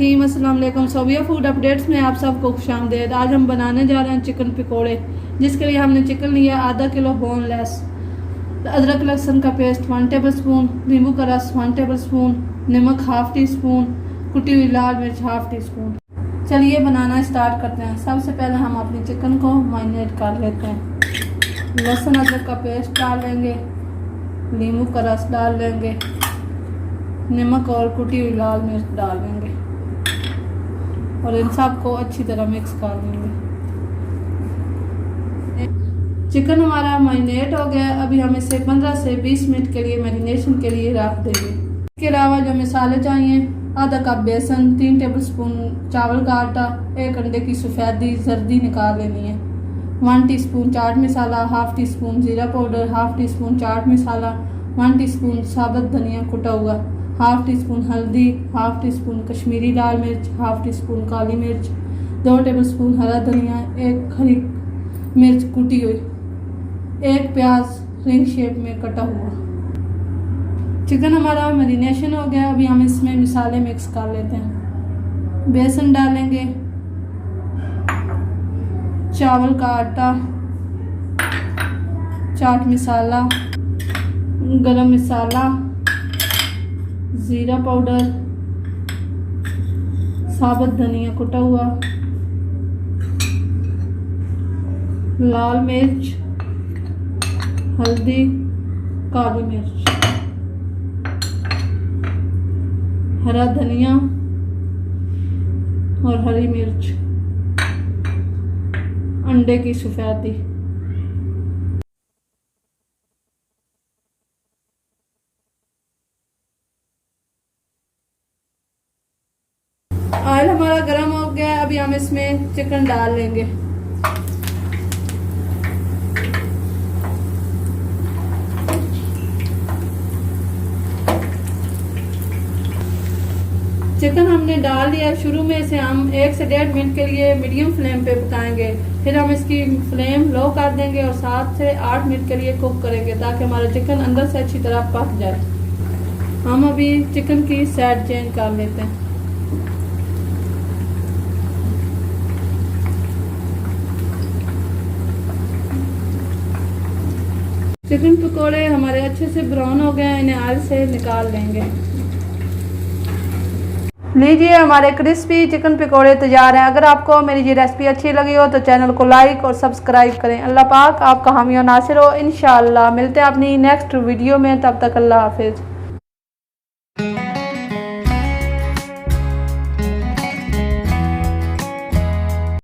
रहीम अस्सलाम वालेकुम। Sobia food updates में आप सबको खुशामदीद। आज हम बनाने जा रहे हैं चिकन पकोड़े, जिसके लिए हमने चिकन लिया आधा किलो बोनलेस, अदरक लहसुन का पेस्ट 1 टेबल स्पून, नींबू का रस 1 टेबल स्पून, नमक हाफ़ टी स्पून, कुटी हुई लाल मिर्च हाफ़ टी स्पून। चलिए बनाना स्टार्ट करते हैं। सबसे पहले हम अपने चिकन को मैरिनेट कर लेते हैं। लहसुन अदरक का पेस्ट डाल लेंगे, नींबू का रस डाल लेंगे, नमक और कुटी हुई लाल मिर्च डाल देंगे और इन सब को अच्छी तरह मिक्स कर देंगे। चिकन हमारा मैरिनेट हो गया। अभी हम इसे 15 से 20 मिनट के लिए मैरिनेशन के लिए रख देंगे। इसके अलावा जो मसाले चाहिए, आधा कप बेसन, 3 टेबल स्पून चावल का आटा, 1 अंडे की सफ़ेदी जर्दी निकाल लेनी है, 1 teaspoon chaat masala, half tea spoon ज़ीरा powder, half tea spoon chaat masala, 1 teaspoon साबुत धनिया कुटा हुआ, हाफ़ टी स्पून हल्दी, हाफ़ टी स्पून कश्मीरी लाल मिर्च, हाफ़ टी स्पून काली मिर्च, 2 टेबल स्पून हरा धनिया, 1 हरी मिर्च कुटी हुई, 1 प्याज रिंग शेप में कटा हुआ। चिकन हमारा मैरिनेशन हो गया। अभी हम इसमें मसाले मिक्स कर लेते हैं। बेसन डालेंगे, चावल का आटा, चाट मसाला, गरम मसाला, ज़ीरा पाउडर, साबुत धनिया कुटा हुआ, लाल मिर्च, हल्दी, काली मिर्च, हरा धनिया और हरी मिर्च, अंडे की सफ़ेदी। ऑयल हमारा गर्म हो गया। अभी हम इसमें चिकन डाल लेंगे। चिकन हमने डाल दिया। शुरू में इसे हम 1 से 1.5 मिनट के लिए मीडियम फ्लेम पे पकाएंगे, फिर हम इसकी फ्लेम लो कर देंगे और 7 से 8 मिनट के लिए कुक करेंगे ताकि हमारा चिकन अंदर से अच्छी तरह पक जाए। हम अभी चिकन की साइड चेंज कर लेते हैं। चिकन पकोड़े हमारे अच्छे से ब्राउन हो गए हैं, इन्हें ऑयल से निकाल लेंगे। लीजिए हमारे क्रिस्पी चिकन पकोड़े तैयार हैं। अगर आपको मेरी ये रेसिपी अच्छी लगी हो तो चैनल को लाइक और सब्सक्राइब करें। अल्लाह पाक आपका हामी और नासिर हो। इंशाअल्लाह मिलते हैं अपनी नेक्स्ट वीडियो में। तब तक अल्लाह हाफिज़।